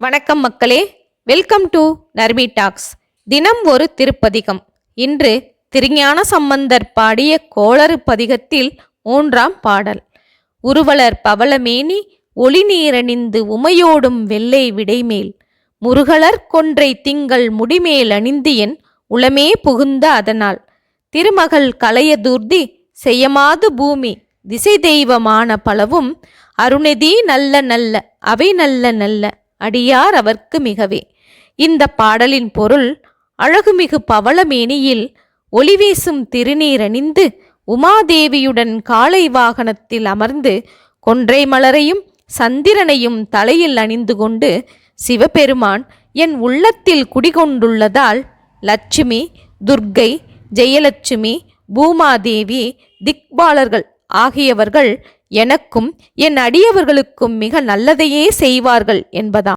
வணக்கம் மக்களே, welcome to Narmi tax. தினம் ஒரு திருப்பதிகம். இன்று திருஞான சம்பந்தர் பாடிய கோளறு பதிகத்தில் 3ஆம் பாடல். உருவலர் பவளமேனி ஒளி நீரணிந்து உமையோடும் வெள்ளை விடைமேல் முருகலர் கொன்றை திங்கள் முடிமேல் அணிந்து என் உளமே புகுந்த அதனால் திருமகள் கலையதூர்தி செய்யமாது பூமி திசை தெய்வமான பலவும் அருணெதி நல்ல நல்ல அவை நல்ல நல்ல அடியார் அவர்க்கு மிகவே. இந்த பாடலின் பொருள், அழகுமிகு பவளமேனியில் ஒளிவீசும் திருநீரணிந்து உமாதேவியுடன் காளை வாகனத்தில் அமர்ந்து கொன்றை மலரையும் சந்திரனையும் தலையில் அணிந்து கொண்டு சிவபெருமான் என் உள்ளத்தில் குடிகொண்டுள்ளதால் லட்சுமி, துர்க்கை, ஜெயலட்சுமி, பூமாதேவி, திக்பாலர்கள் ஆகியவர்கள் எனக்கும் என் அடியவர்களுக்கும் மிக நல்லதையே செய்வார்கள் என்பதாம்.